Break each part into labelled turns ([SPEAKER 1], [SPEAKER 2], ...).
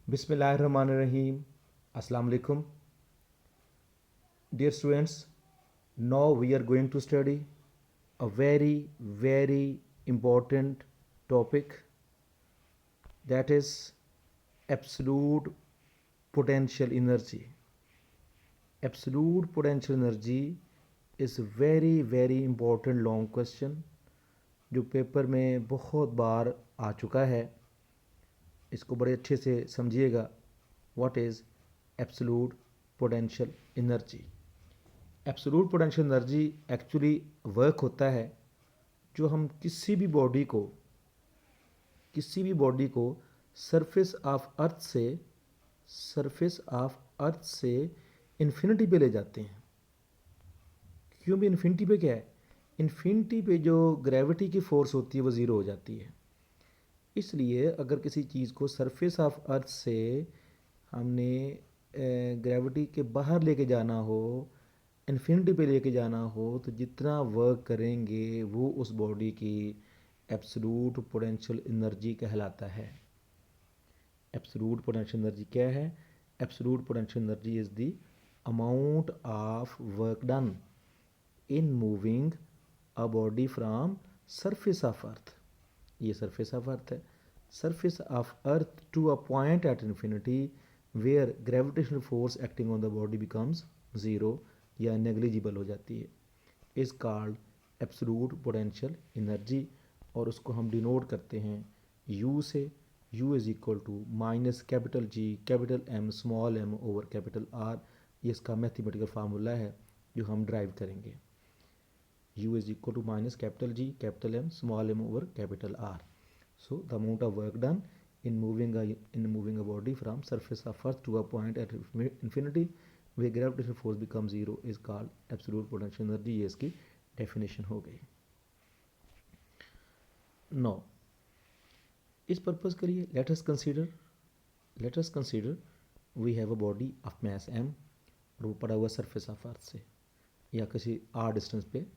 [SPEAKER 1] Bismillahirrahmanirrahim. Assalamu alaikum. Dear students, now we are going to study a very important topic, that is absolute potential energy. Absolute potential energy is a very important long question जो paper में बहुत बार आ चुका है. इसको बड़े अच्छे से समझिएगा. What is absolute potential energy? Absolute potential energy actually work होता है जो हम किसी भी बॉडी को सरफेस ऑफ अर्थ से इन्फिनिटी पे ले जाते हैं. क्यों भी इन्फिनिटी पे क्या है? इन्फिनिटी पे जो ग्रेविटी की फोर्स होती है वो ज़ीरो हो जाती है. इसलिए अगर किसी चीज़ को सरफेस ऑफ अर्थ से हमने ग्रेविटी के बाहर लेके जाना हो, इन्फिनिटी पे लेके जाना हो, तो जितना वर्क करेंगे वो उस बॉडी की एब्सोल्यूट पोटेंशियल एनर्जी कहलाता है. एब्सोल्यूट पोटेंशियल एनर्जी क्या है? Absolute potential energy is the amount of work done in moving a body from surface of earth. ये सरफेस ऑफ अर्थ है. Surface of earth to a point at infinity where gravitational force acting on the body becomes zero या negligible हो जाती है, is called absolute potential energy. और उसको हम denote करते हैं यू से. U is equal to minus capital G capital M small M over capital R. ये इसका मैथमेटिकल फार्मूला है जो हम ड्राइव करेंगे. U is equal to minus capital G, capital M, small m over capital R. So the amount of work done in moving a body from surface of Earth to a point at infinity where gravitational force becomes zero is called absolute potential energy. ये इसकी definition हो गई. Now इस purpose के लिए let us consider we have a body of mass m और वो पड़ा हुआ surface of Earth से या किसी r डिस्टेंस पे.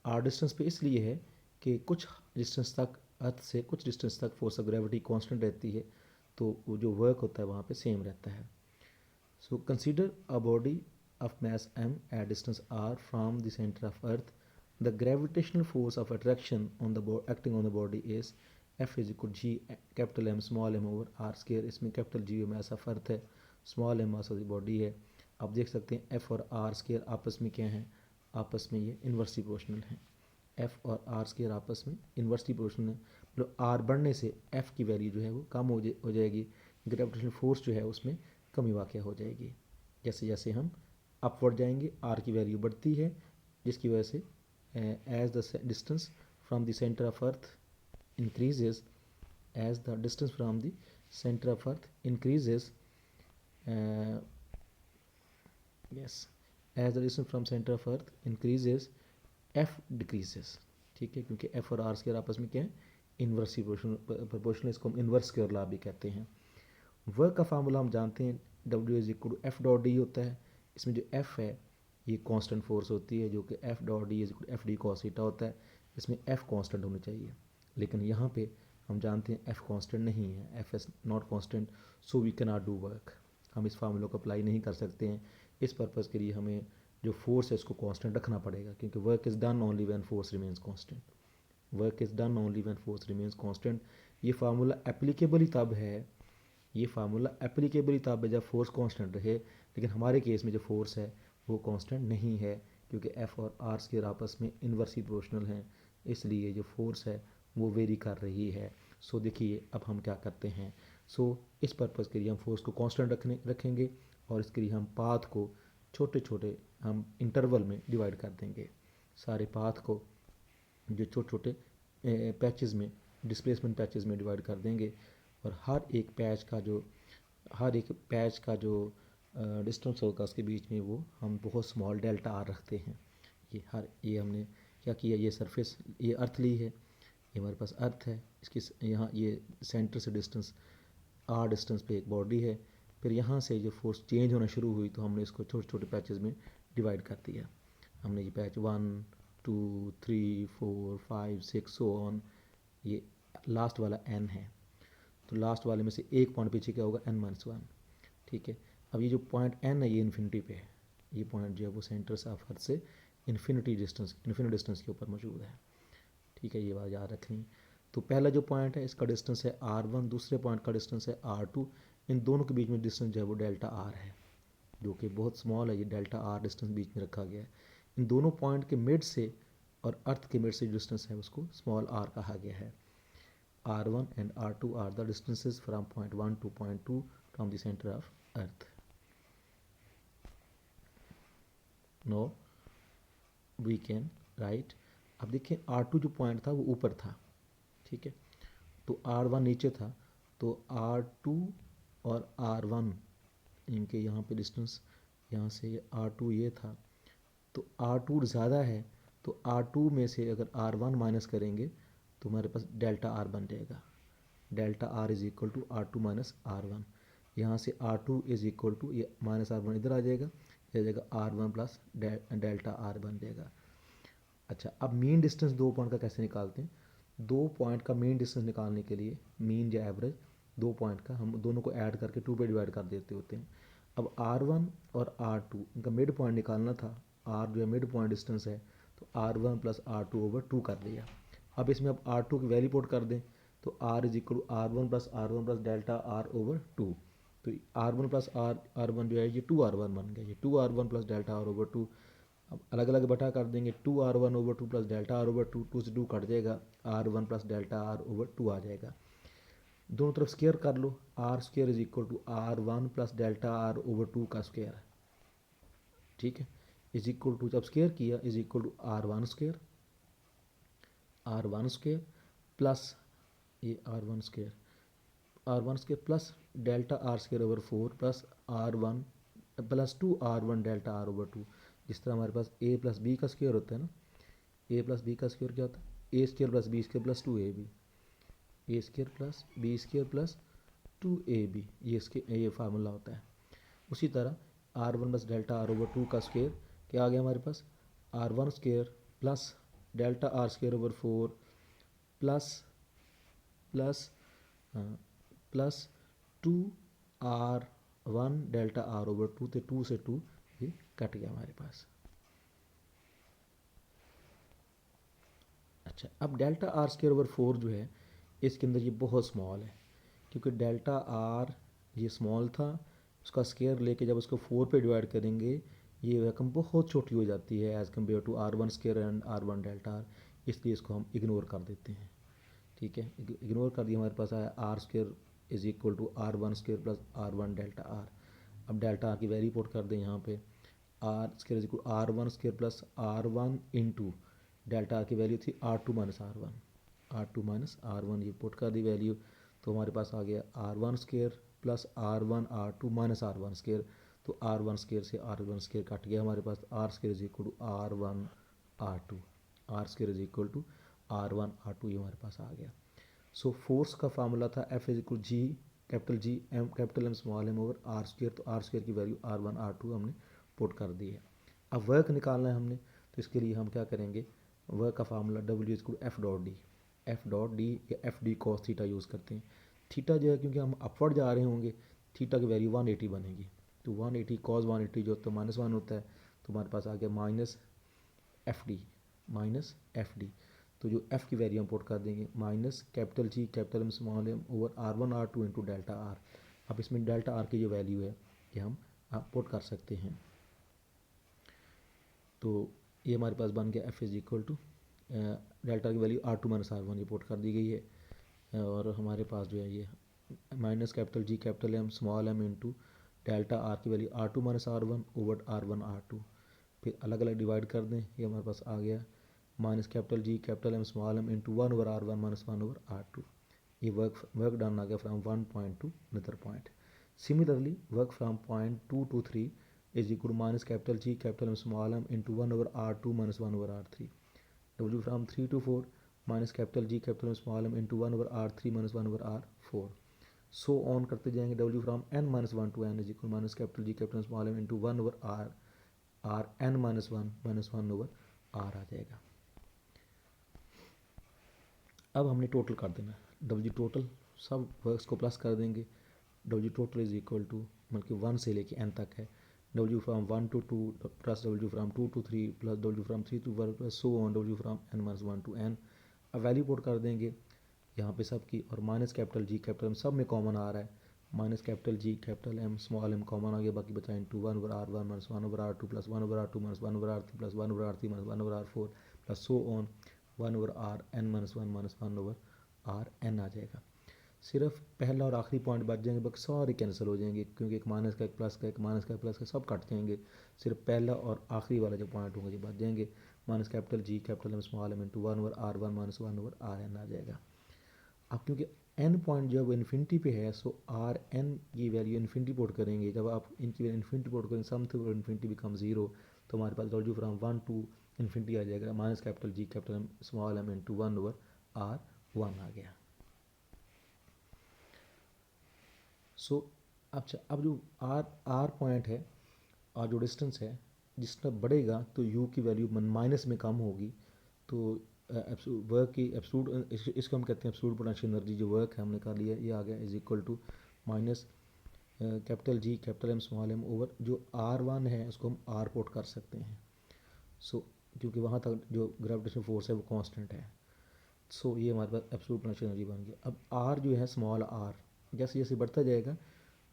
[SPEAKER 1] आर डिस्टेंस पे इसलिए है कि कुछ डिस्टेंस तक अर्थ से कुछ डिस्टेंस तक फोर्स ऑफ ग्रेविटी कांस्टेंट रहती है, तो वो जो वर्क होता है वहाँ पे सेम रहता है. So consider a body of mass M at distance R from the centre of earth. The gravitational force of attraction on the acting on the body is F is equal G capital M small M over R square. इसमें capital G mass of earth है, small M mass of the body है. आप देख सकते हैं F और are square आपस में क्या है? आपस में ये इन्वर्सली प्रोपोर्शनल हैं. एफ और आर स्केयर आपस में इन्वर्सली प्रोपोर्शनल है. मतलब आर बढ़ने से एफ की वैल्यू जो है वो कम हो जाएगी. ग्रेविटेशनल फोर्स जो है उसमें कमी वाक़या हो जाएगी. जैसे जैसे हम अपवर्ड जाएंगे आर की वैल्यू बढ़ती है, जिसकी वजह से as the distance from the centre of earth increases as the distance from the centre of earth increases yes as the distance from center of earth increases f decreases. ठीक है, क्योंकि f और r square आपस में क्या है? Inversely proportional. इसको हम इन्वर्स स्क्वायर लॉ भी कहते हैं. वर्क का फार्मूला हम जानते हैं w is equal to F dot d होता है. इसमें जो f है ये कांस्टेंट फोर्स होती है जो कि f dot D is equal F D cos theta होता है. इसमें f कांस्टेंट होनी चाहिए, लेकिन यहाँ पे हम जानते हैं f कांस्टेंट नहीं है, f is not constant, so we can not do work. हम इस फार्मूला को अप्लाई नहीं कर सकते हैं. इस पर्पज़ के लिए हमें जो फोर्स है उसको कांस्टेंट रखना पड़ेगा, क्योंकि work is done only when force remains constant. Work is done only when force remains constant. ये फार्मूला एप्लीकेबल ही तब है जब फोर्स कांस्टेंट रहे. लेकिन हमारे केस में जो फोर्स है वो कांस्टेंट नहीं है, क्योंकि एफ और आर स्केयर आपस में इन्वर्सली प्रोपोर्शनल हैं. इसलिए जो फोर्स है वो वेरी कर रही है. सो देखिए अब हम क्या करते हैं. सो इस पर्पज़ के लिए हम फोर्स को कांस्टेंट रखेंगे और इसके लिए हम पाथ को छोटे छोटे हम इंटरवल में डिवाइड कर देंगे. सारे पाथ को जो छोटे छोटे पैचेस में, डिस्प्लेसमेंट पैचेस में डिवाइड कर देंगे. और हर एक पैच का जो डिस्टेंस होगा उसके बीच में वो हम बहुत स्मॉल डेल्टा आर रखते हैं. ये हमने क्या किया? ये सरफेस, ये अर्थ ली है, ये हमारे पास अर्थ है. इसकी यहाँ ये सेंटर से डिस्टेंस आर डिस्टेंस पे एक बॉडी है. फिर यहाँ से जो फोर्स चेंज होना शुरू हुई तो हमने इसको छोटे छोटे पैचेस में डिवाइड कर दिया. हमने ये पैच 1 2 3 4 5 6 सो ऑन, ये लास्ट वाला n है. तो लास्ट वाले में से एक पॉइंट पीछे क्या होगा, n-1। ठीक है, अब ये जो पॉइंट n है ये इन्फिनिटी पे है, ये पॉइंट जो है वो सेंटर से ऑफ अर्थ से इन्फिनिटी डिस्टेंस के ऊपर मौजूद है। ठीक है, ये बात याद रखनी। तो पहला जो पॉइंट है इसका डिस्टेंस है r1, दूसरे पॉइंट का डिस्टेंस है r2, इन दोनों के बीच में डिस्टेंस जो है वो डेल्टा r है, जो कि बहुत स्मॉल है, ये डेल्टा r डिस्टेंस बीच में रखा गया है। इन दोनों पॉइंट के मिड से और अर्थ के मिड से डिस्टेंस है उसको स्मॉल r कहा गया है। r1 and r2 are the distances from point 1 to point 2 from the center of earth. Now we can write, अब देखिए r2 जो पॉइंट था वो ऊपर था, ठीक है, तो r1 नीचे था, तो r2 और r1 इनके यहाँ पे डिस्टेंस, यहाँ से r2 ये था, तो r2 ज़्यादा है, तो r2 में से अगर r1 माइनस करेंगे तो हमारे पास डेल्टा r बन जाएगा। Delta r is equal to r2 minus r1, यहाँ से r2 इज इक्वल टू ये माइनस r1 इधर आ जाएगा, ये आ जाएगा r1 प्लस डेल्टा r बन जाएगा। अच्छा, अब मीन डिस्टेंस दो पॉइंट का कैसे निकालते हैं? दो पॉइंट का मीन डिस्टेंस निकालने के लिए मीन या एवरेज दो पॉइंट का हम दोनों को ऐड करके 2 पे डिवाइड कर देते होते हैं। अब r1 और r2 इनका मिड पॉइंट निकालना था, r जो है मिड पॉइंट डिस्टेंस है, तो r1 प्लस r2 ओवर 2 कर दिया। अब इसमें अब r2 की वैल्यू पुट कर दें, तो r is equal to r1 plus delta r over 2, तो r1 प्लस r1 जो है ये 2r1 बन गया, ये 2r1 plus delta r over 2। अब अलग अलग बटा कर देंगे, 2r1 over 2 plus delta r over 2, 2 से 2 कट जाएगा, r1 plus delta r over 2 आ जाएगा। दोनों तरफ स्क्वायर कर लो, R square is equal to r1 plus delta r over 2 का स्क्वायर, ठीक है, इज इक्वल टू, जब स्क्वायर किया is equal to r1 square plus ये r1 square plus delta r square over 4 plus r1 plus 2r1 delta r over 2। जिस तरह हमारे पास a प्लस बी का स्क्वायर होता है ना, a प्लस बी का स्क्वायर क्या होता है, a square plus b square plus 2ab, a square plus b square plus 2ab, ये फार्मूला होता है। उसी तरह r1 plus delta r over 2 का स्क्वायर क्या आ गया हमारे पास, r1 square plus delta r square over 4 plus plus plus 2r1 delta r over 2, तो 2 से 2 ये कट गया हमारे पास। अच्छा, अब डेल्टा r स्क्वायर ओवर 4 जो है इसके अंदर ये बहुत स्मॉल है, क्योंकि डेल्टा r ये स्मॉल था, उसका स्क्वायर लेके जब उसको 4 पे डिवाइड करेंगे ये रकम बहुत छोटी हो जाती है as compare to r1 square and r1 delta r, इसलिए इसको हम इग्नोर कर देते हैं। ठीक है, इग्नोर कर दिया, हमारे पास आया r square is equal to r1 square plus r1 delta r। अब डेल्टा r की वैल्यू पुट कर दें यहाँ पे, r square is equal r1 square plus r1 into delta r की वैल्यू थी r2 माइनस r1 ये पुट कर दी वैल्यू, तो हमारे पास आ गया r1 square plus r1 r2 minus r1 square, तो r1 स्क्वायर से r1 स्क्वायर कट गया, हमारे पास r square is equal to r1 r2, r square is equal to r1 r2 ये हमारे पास आ गया। सो फोर्स का फार्मूला था F is equal G capital M small M over R square, तो आर स्क्वायर की वैल्यू r1 r2 हमने पुट कर दी है। अब वर्क निकालना है हमने, तो इसके लिए हम क्या करेंगे, वर्क का formula W is equal to F dot D या F D cos theta use करते हैं। थीटा जो है क्योंकि हम अपवर्ड जा रहे होंगे, थीटा की वैल्यू 180 बनेगी, तो 180 कॉस 180 जो तो -1 होता है, तो हमारे पास आ गया माइनस एफ डी, तो जो f की वैल्यू हम पुट कर देंगे minus capital G capital M small M over r1 r2 into delta r। अब इसमें डेल्टा r की जो वैल्यू है ये हम पुट कर सकते हैं, तो ये हमारे पास बन गया f is equal to delta की वैल्यू r2 माइनस r1 ये पुट कर दी गई है, और हमारे पास जो है ये minus capital G capital M small m into delta r की value r2 minus r1 over r1 r2, फिर अलग अलग डिवाइड कर दें, ये हमारे पास आ गया minus capital G capital M small m into 1 over r1 minus 1 over r2। ये वर्क डन आ गया from 1 point to another point. Similarly work from point 2 to 3 is equal minus capital G capital M small m into 1 over r2 minus 1 over r3। W from 3 to 4 minus capital G capital M small m into 1 over r3 minus 1 over r4, so on करते जाएंगे। W from n minus 1 to n is equal minus capital G capital M small m into 1 over r n minus 1 over r आ जाएगा। अब हमने total कर देना, W total सब works को प्लस कर देंगे। W total is equal to मतलब कि 1 से लेके n तक है, W from 1 to 2 plus W from 2 to 3 plus W from 3 to 1 plus so on W from n-1 to n। अब वैल्यू पुट कर देंगे यहाँ पे सब की, और minus capital G capital M सब में कॉमन आ रहा है, minus capital G capital M small M common आ गया, बाकी बचा into 1/r1 minus 1/r2 plus 1/r2 minus 1/r3 plus 1/r3 minus 1/r4 plus so on 1/rn-1 minus 1/rn आ जाएगा। सिर्फ पहला और आखिरी पॉइंट बच जाएंगे, बाकी सारे कैंसिल हो जाएंगे क्योंकि एक माइनस का एक प्लस का एक माइनस का एक प्लस का सब कट जाएंगे। सिर्फ पहला और आखिरी वाला जो पॉइंट होंगे जो बच जाएंगे, minus capital G capital M small m into 1/r1 minus 1/rn आ जाएगा। अब क्योंकि एन पॉइंट जब इन्फिनिटी पे है सो आर एन की वैल्यू इन्फिनिटी पुट करेंगे, जब आप इनकी वैल्यू इन्फिनिटी पुट करेंगे समथिंग इन्फिनिटी बिकम 0, तो हमारे पास डब्ल्यू फ्राम 1 to इन्फिनिटी आ जाएगा, minus capital G capital M small m into 1/r1 आ गया। सो अच्छा, अब जो आर पॉइंट है और जो डिस्टेंस है जितना बढ़ेगा तो यू की वैल्यू माइनस में कम होगी, तो वर्क की एब्सोल्यूट इसको हम कहते हैं एब्सोल्यूट पोटेंशियल एनर्जी। जो वर्क है हमने कर लिया ये आ गया is equal to minus capital G capital M small M over जो R1 है उसको हम R पुट कर सकते हैं। सो क्योंकि वहाँ तक जो ग्रेविटेशन फोर्स है वो कांस्टेंट है, सो ये हमारे पास एब्सोल्यूट पोटेंशियल एनर्जी बन गया। अब R जो है स्मॉल r जैसे जैसे बढ़ता जाएगा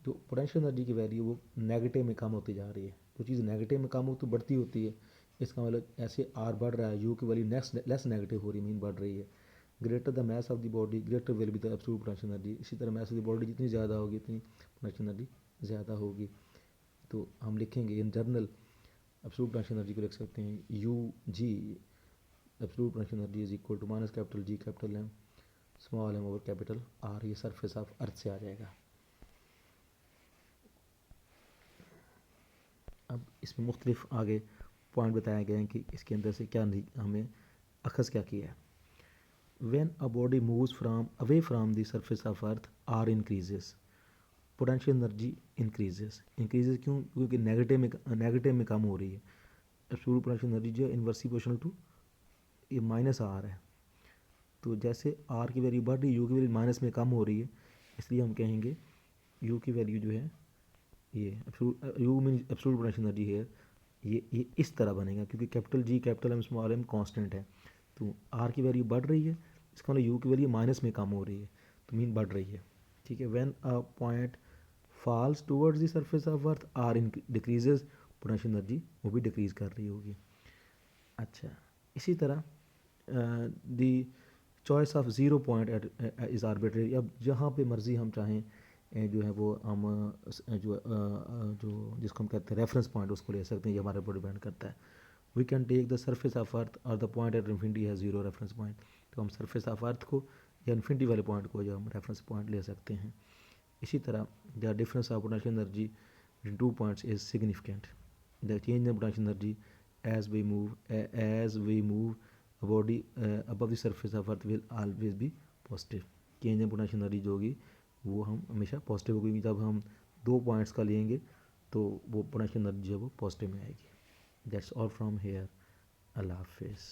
[SPEAKER 1] तो पोटेंशियल एनर्जी की वैल्यू वो नेगेटिव में कम होती जा रही है। जो चीज़ नेगेटिव में कम हो तो बढ़ती होती है, इसका मतलब ऐसे आर बढ़ रहा है, यू की वैल्यू नेक्स्ट लेस नेगेटिव हो रही मीन बढ़ रही है। Greater the mass of the body greater will be the absolute potential energy. इसी तरह मैस ऑफ द बॉडी जितनी ज़्यादा होगी उतनी पोटेंशियल एनर्जी ज़्यादा होगी। तो हम लिखेंगे in general absolute potential energy को लिख सकते हैं U G absolute potential energy is equal to minus capital G capital M small M over capital R. ये सरफेस ऑफ अर्थ से आ जाएगा। अब इसमें मुख्तलिफ आगे पॉइंट बताए गए हैं कि इसके अंदर से क्या हमें अखज़ क्या किया है। When a body moves from away from the surface of earth R increases potential energy increases क्यों? क्योंकि नेगेटिव में कम हो रही है। एब्सोल्यूट पोटेंशियल एनर्जी जो इन्वर्सली प्रोपोर्शनल टू ये माइनस आर है, तो जैसे आर की वैल्यू बढ़ रही है यू की वैल्यू माइनस में कम हो रही है, इसलिए हम कहेंगे यू की वैल्यू जो है ये you mean absolute potential energy है ये इस तरह बनेगा क्योंकि capital G capital M small m constant है, तो आर की वैल्यू बढ़ रही है, इसका मतलब यू की वैल्यू माइनस में कम हो रही है तो मीन बढ़ रही है। ठीक है, when a point falls towards the surface of earth R decreases potential energy वो भी डिक्रीज कर रही होगी। अच्छा, इसी तरह the choice of zero point at is arbitrary. अब जहाँ पे मर्ज़ी हम चाहें जो है वो हम जो जिसको हम कहते हैं रेफरेंस पॉइंट उसको ले सकते हैं, ये हमारे ऊपर डिपेंड करता है। We can take the surface of earth और द पॉइंट एट इन्फिनिटी है ज़ीरो रेफरेंस पॉइंट, तो हम सरफेस ऑफ अर्थ को या इन्फिनिटी वाले पॉइंट को जो हम रेफरेंस पॉइंट ले सकते हैं। इसी तरह the difference of potential energy in 2 points is significant. The change in potential energy as we move a body above the surface of earth will always be positive। Change in potential energy जो होगी वो हम हमेशा positive होगी। जब हम 2 points का लेंगे तो वो पोटेंशियल एनर्जी जो है वो पॉजिटिव में आएगी। That's all from here. अल्लाह हाफिज़।